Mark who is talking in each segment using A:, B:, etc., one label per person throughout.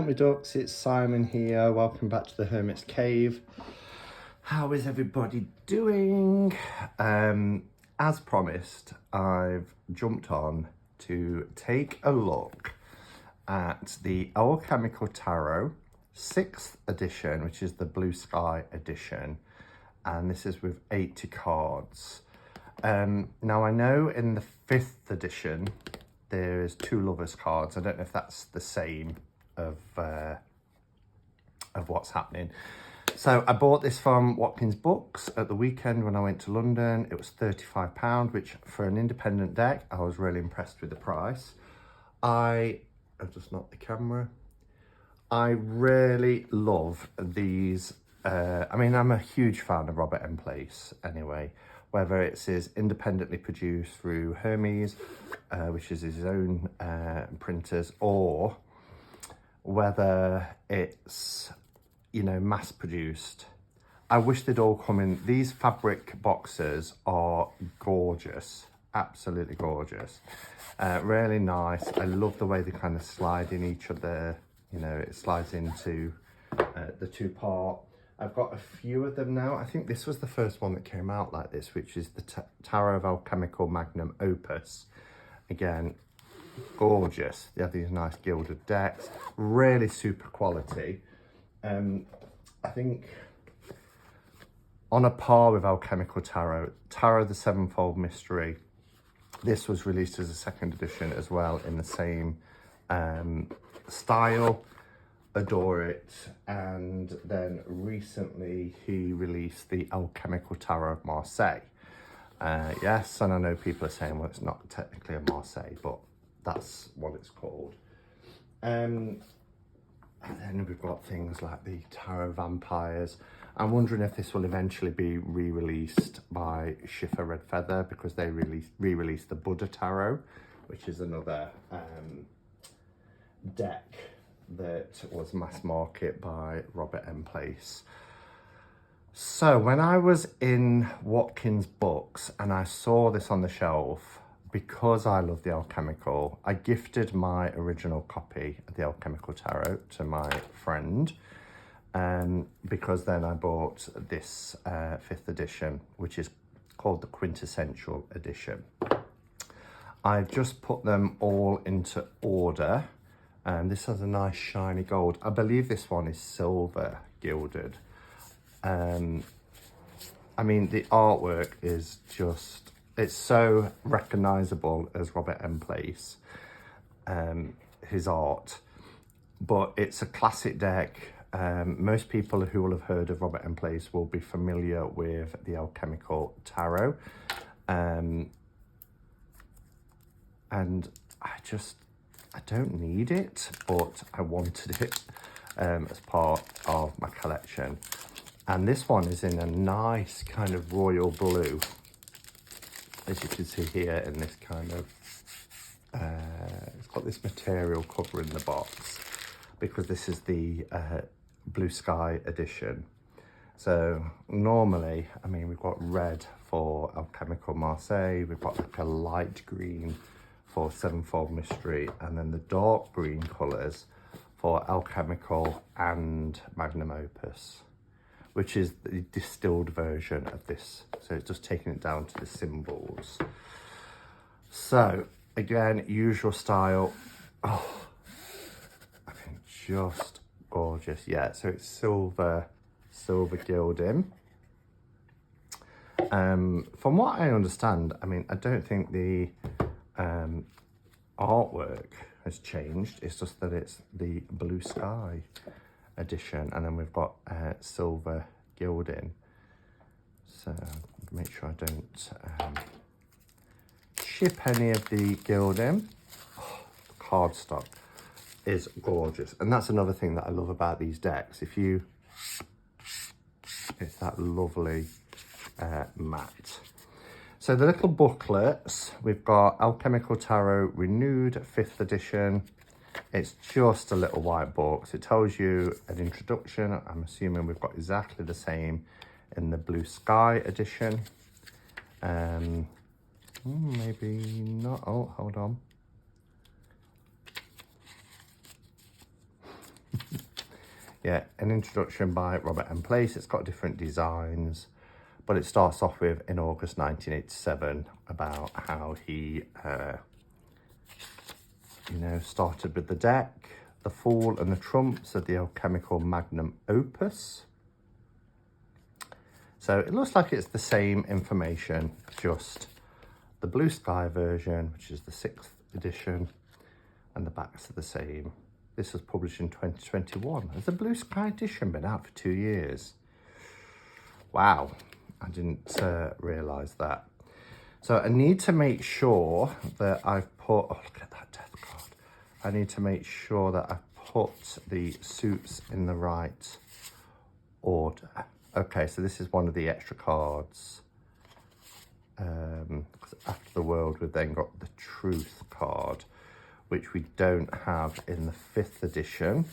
A: my ducks, it's Simon here. Welcome back to the Hermit's Cave. How is everybody doing? As promised, I've jumped on to take a look at the Alchemical Tarot 6th edition, which is the Blue Sky edition, and this is with 80 cards. Now I know in the 5th edition there's 2 lovers cards. I don't know if that's the same of what's happening. So I bought this from Watkins Books at the weekend when I went to London. It was £35, which for an independent deck, I was really impressed with the price. I've just knocked the camera. I really love these. I mean, I'm a huge fan of Robert M. Place anyway, whether it's his independently produced through Hermes, which is his own printers, or whether it's, you know, mass produced. I wish they'd all come in. These fabric boxes are gorgeous, absolutely gorgeous. Really nice. I love the way they kind of slide in each other. You know, it slides into the 2-part. I've got a few of them now. I think this was the first one that came out like this, which is the Tarot of Alchemical Magnum Opus. Again, gorgeous. They have these nice gilded decks, really super quality. I think on a par with Alchemical Tarot, Tarot the Sevenfold Mystery, this was released as a 2nd edition as well in the same style. Adore it. And then recently he released the Alchemical Tarot of Marseille. Yes, and I know people are saying, well, it's not technically a Marseille, but that's what it's called. And then we've got things like the Tarot Vampires. I'm wondering if this will eventually be re-released by Schiffer Red Feather, because they re-released the Buddha Tarot, which is another deck that was mass market by Robert M. Place. So when I was in Watkins Books and I saw this on the shelf, because I love the Alchemical, I gifted my original copy of the Alchemical Tarot to my friend, because then I bought this 5th edition, which is called the Quintessential Edition. I've just put them all into order. This has a nice shiny gold. I believe this one is silver gilded. I mean, the artwork is just, it's so recognizable as Robert M. Place, his art, but it's a classic deck. Most people who will have heard of Robert M. Place will be familiar with the Alchemical Tarot. And I don't need it, but I wanted it as part of my collection. And this one is in a nice kind of royal blue, as you can see here in this kind of, it's got this material covering the box, because this is the Blue Sky edition. So normally, I mean, we've got red for Alchemical Marseille, we've got like a light green for Sevenfold Mystery, and then the dark green colours for Alchemical and Magnum Opus, which is the distilled version of this. So it's just taking it down to the symbols. So again, usual style. Oh, I mean, just gorgeous. Yeah, so it's silver gilding. From what I understand, I mean, I don't think the artwork has changed. It's just that it's the Blue Sky edition, and then we've got silver gilding. So make sure I don't chip any of the gilding. Oh, the cardstock is gorgeous, and that's another thing that I love about these decks. It's that lovely matte. So the little booklets, we've got Alchemical Tarot Renewed 5th edition. It's just a little white book. So it tells you an introduction. I'm assuming we've got exactly the same in the Blue Sky edition. Maybe not. Oh, hold on. Yeah, an introduction by Robert M. Place. It's got different designs, but it starts off with, in August 1987, about how he, started with the deck, the Fool and the Trumps of the Alchemical Magnum Opus. So it looks like it's the same information, just the Blue Sky version, which is the 6th edition, and the backs are the same. This was published in 2021. Has the Blue Sky edition been out for 2 years? Wow, I didn't realise that. So I need to make sure that I've put, oh look at that death card. I need to make sure that I've put the suits in the right order. Okay, so this is one of the extra cards. After the World, we've then got the Truth card, which we don't have in the 5th edition.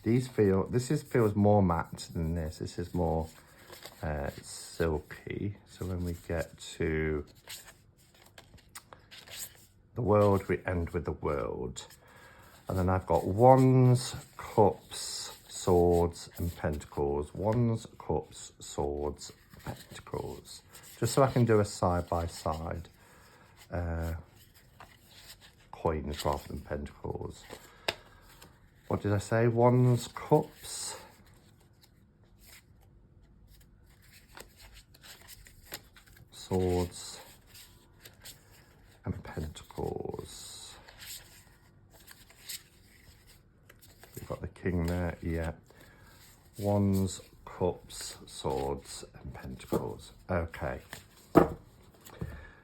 A: This feels more matte than this. This is more silky. So when we get to the World, we end with the World. And then I've got Wands, Cups, Swords and Pentacles. Wands, Cups, Swords, Pentacles. Just so I can do a side-by-side coins rather than pentacles. What did I say? Wands, Cups, Swords and Pentacles. We've got the King there, yeah. Wands, Cups, Swords and Pentacles. Okay.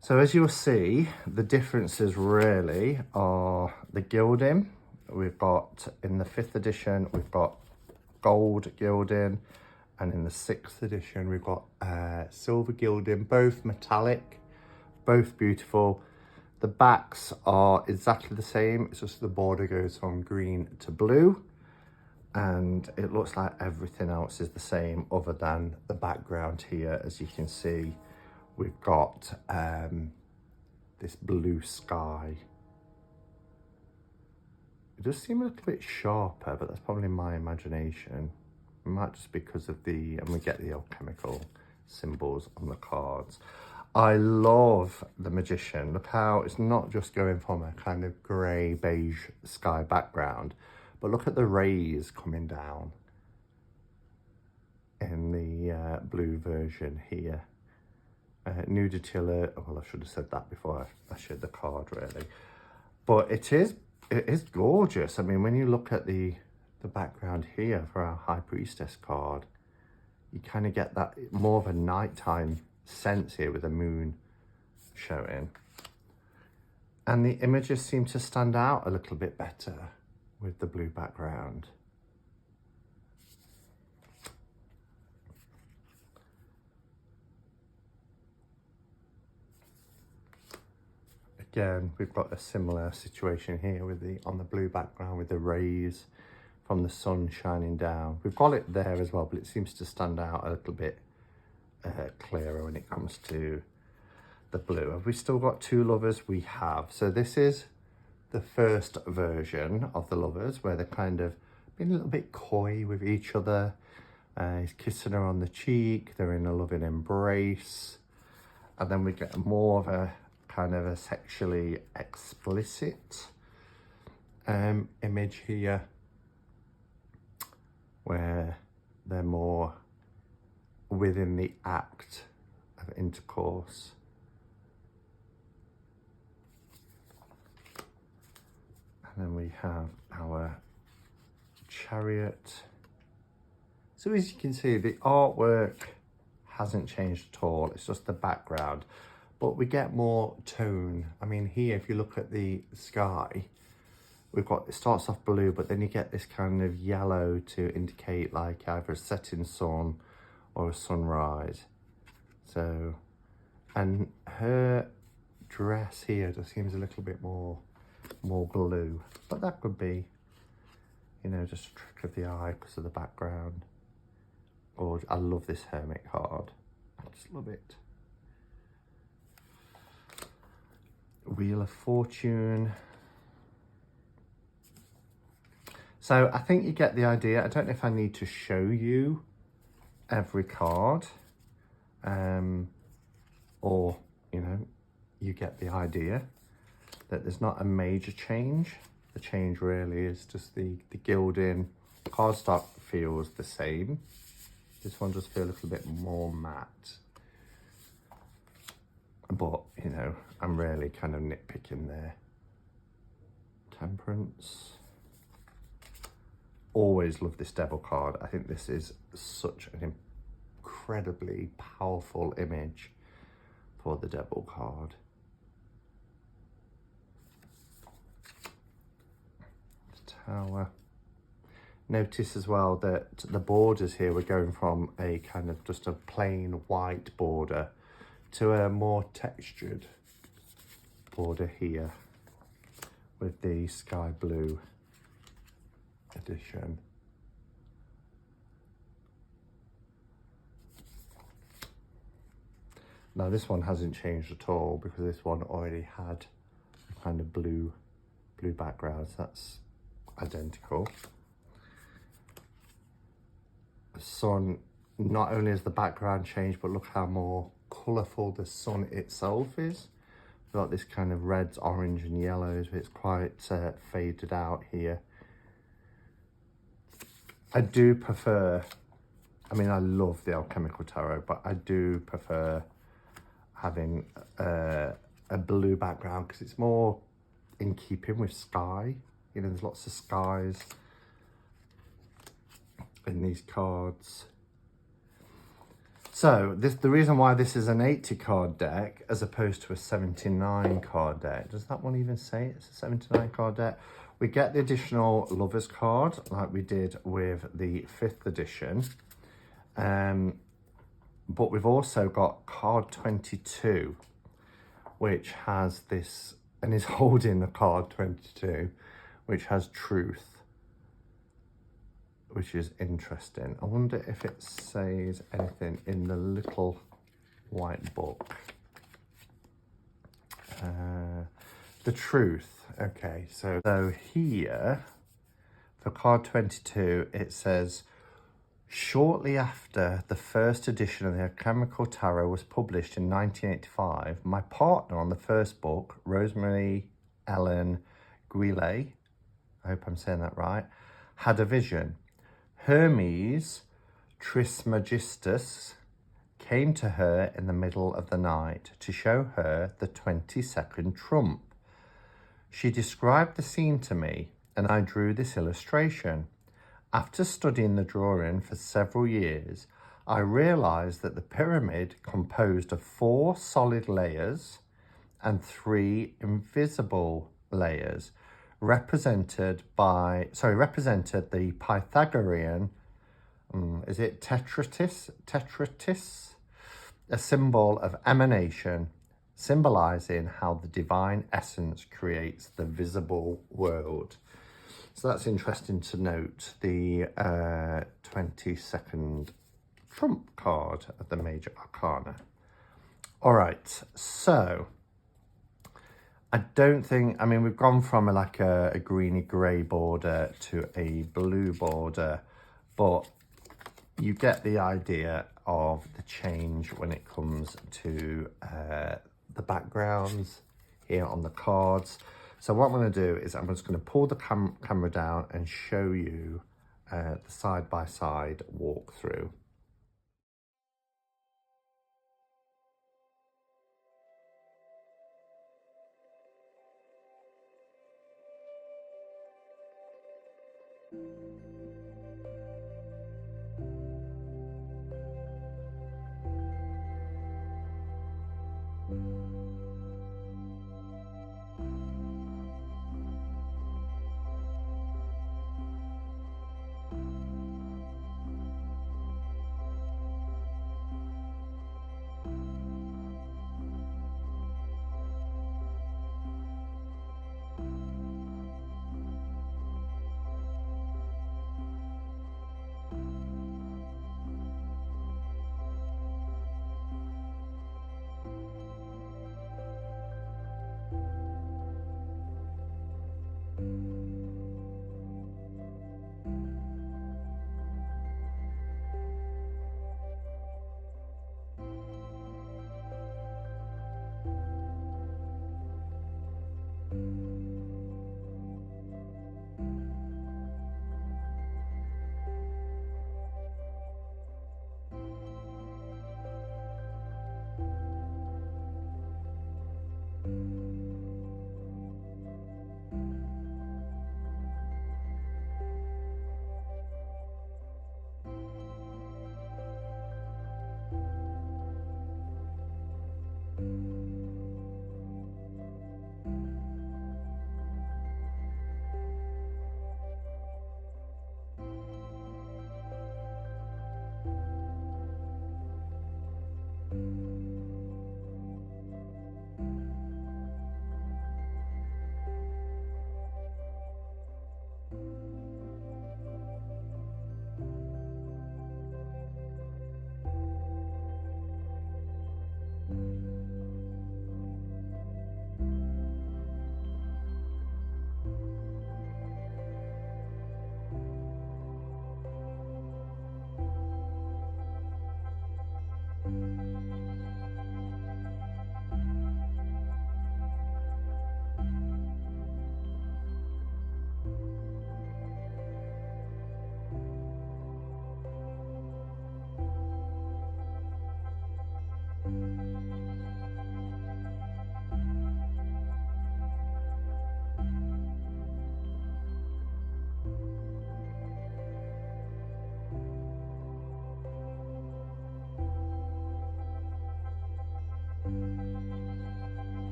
A: So as you'll see, the differences really are the gilding. We've got, in the 5th edition, we've got gold gilding, and in the 6th edition, we've got silver gilding, both metallic, both beautiful. The backs are exactly the same. It's just the border goes from green to blue, and it looks like everything else is the same other than the background here. As you can see, we've got this blue sky. It does seem a little bit sharper, but that's probably my imagination. It might just because of and we get the alchemical symbols on the cards. I love the Magician. Look how it's not just going from a kind of grey beige sky background, but look at the rays coming down in the blue version here. Nudity alert. Well, I should have said that before I showed the card, really. But it is gorgeous. I mean, when you look at the background here for our High Priestess card, you kind of get that more of a nighttime sense here with the moon showing. And the images seem to stand out a little bit better with the blue background. Again, we've got a similar situation here with on the blue background with the rays from the sun shining down. We've got it there as well, but it seems to stand out a little bit clearer when it comes to the blue. Have we still got 2 lovers? We have. So this is the first version of the lovers, where they're kind of being a little bit coy with each other. He's kissing her on the cheek. They're in a loving embrace. And then we get more of a kind of a sexually explicit image here, where they're more within the act of intercourse. And then we have our Chariot. So as you can see, the artwork hasn't changed at all. It's just the background, but we get more tone. I mean, here, if you look at the sky, we've got, it starts off blue, but then you get this kind of yellow to indicate like either a setting sun or a sunrise. So, and her dress here just seems a little bit more blue, but that could be, you know, just a trick of the eye because of the background. Or I love this Hermit card. I just love it. Wheel of Fortune. So I think you get the idea. I don't know if I need to show you every card, or, you know, you get the idea that there's not a major change. The change really is just the gilding. Cardstock feels the same. This one just feels a little bit more matte. But, you know, I'm really kind of nitpicking there. Temperance. Always love this devil card. I think this is such an incredibly powerful image for the devil card. Tower. Notice as well that the borders here, we're going from a kind of just a plain white border to a more textured border here with the sky blue edition. Now this one hasn't changed at all because this one already had a kind of blue background, so that's identical. The sun, not only has the background changed, but look how more colourful the sun itself is. We've got this kind of reds, orange and yellows, but it's quite faded out here. I do prefer, I mean, I love the Alchemical Tarot, but I do prefer having a blue background because it's more in keeping with sky. You know, there's lots of skies in these cards. So the reason why this is an 80 card deck as opposed to a 79 card deck, does that one even say it's a 79 card deck? We get the additional Lovers card like we did with the 5th edition. But we've also got card 22, which has this, and is holding the card 22, which has Truth, which is interesting. I wonder if it says anything in the little white book. The Truth. Okay, so here for card 22, it says, shortly after the first edition of the Alchemical Tarot was published in 1985, my partner on the first book, Rosemary Ellen Guillet, I hope I'm saying that right, had a vision. Hermes Trismegistus came to her in the middle of the night to show her the 22nd trump. She described the scene to me, and I drew this illustration. After studying the drawing for several years, I realized that the pyramid composed of 4 solid layers and 3 invisible layers, represented the Pythagorean, is it tetratis? A symbol of emanation, symbolizing how the divine essence creates the visible world. So that's interesting to note, the 22nd trump card of the major arcana. All right, so I don't think, I mean, we've gone from like a greeny grey border to a blue border, but you get the idea of the change when it comes to the backgrounds here on the cards. So what I'm going to do is I'm just going to pull the camera down and show you the side-by-side walkthrough.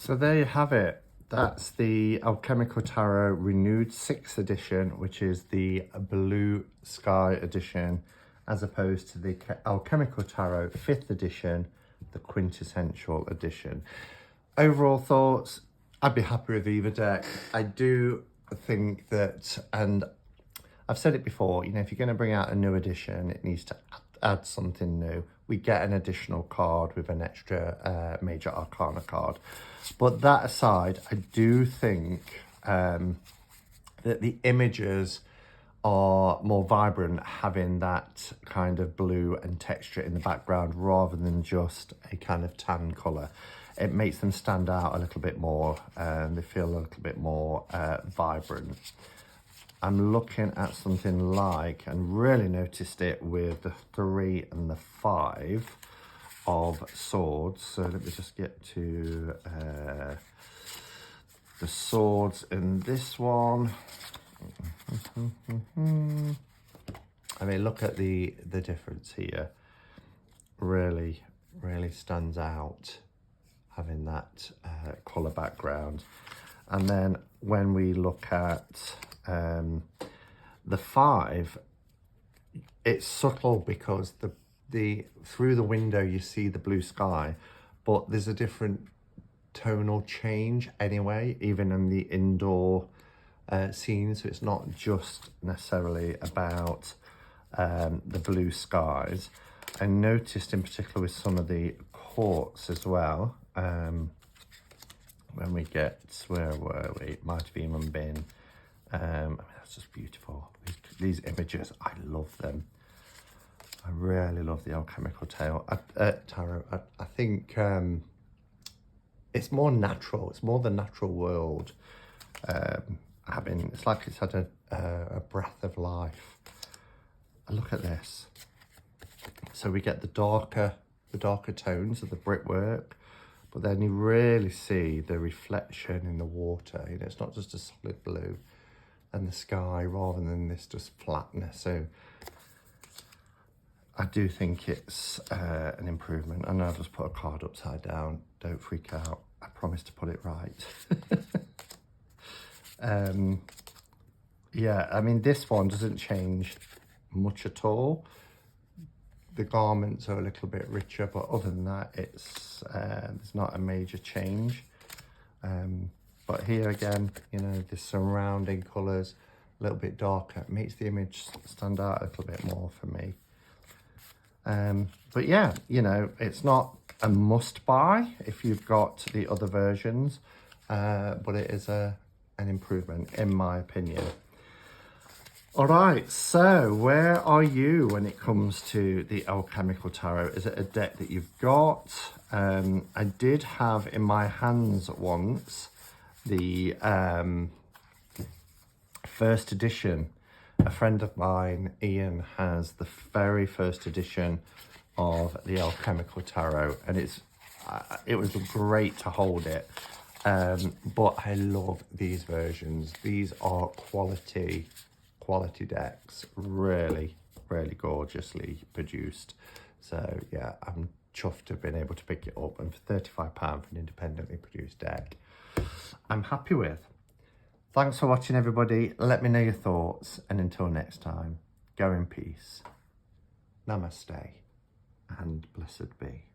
A: So there you have it. That's the Alchemical Tarot Renewed 6th edition, which is the Blue Sky edition, as opposed to the Alchemical Tarot 5th edition, the Quintessential edition. Overall thoughts, I'd be happy with either deck. I do think that, and I've said it before, you know, if you're going to bring out a new edition, it needs to add something new. We get an additional card with an extra Major Arcana card. But that aside, I do think that the images are more vibrant having that kind of blue and texture in the background rather than just a kind of tan colour. It makes them stand out a little bit more and they feel a little bit more vibrant. I'm looking at something like, and really noticed it with the 3 and the 5 of swords. So let me just get to the swords in this one. I mean, look at the difference here. Really stands out having that colour background. And then when we look at the 5, it's subtle because the through the window you see the blue sky, but there's a different tonal change anyway, even in the indoor scene. So it's not just necessarily about the blue skies. I noticed in particular with some of the quartz as well, when we get, where were we? It might have even been, I mean, that's just beautiful. These images, I love them. I really love the Alchemical Tarot. I think it's more natural. It's more the natural world. It's like it's had a breath of life. And look at this. So we get the darker tones of the brickwork, but then you really see the reflection in the water. You know, it's not just a solid blue and the sky rather than this just flatness. So I do think it's an improvement. I know I've just put a card upside down. Don't freak out. I promise to put it right. Yeah, I mean, this one doesn't change much at all. The garments are a little bit richer, but other than that, it's there's not a major change. But here again, you know, the surrounding colours a little bit darker, it makes the image stand out a little bit more for me. But yeah, you know, it's not a must buy if you've got the other versions, but it is an improvement in my opinion. All right, so where are you when it comes to the Alchemical Tarot? Is it a deck that you've got? I did have in my hands once the first edition. A friend of mine, Ian, has the very first edition of the Alchemical Tarot, and it was great to hold it. But I love these versions. These are quality decks, really gorgeously produced. So yeah, I'm chuffed to have been able to pick it up, and for £35 for an independently produced deck, I'm happy with. Thanks for watching, everybody. Let me know your thoughts, and until next time, go in peace. Namaste and blessed be.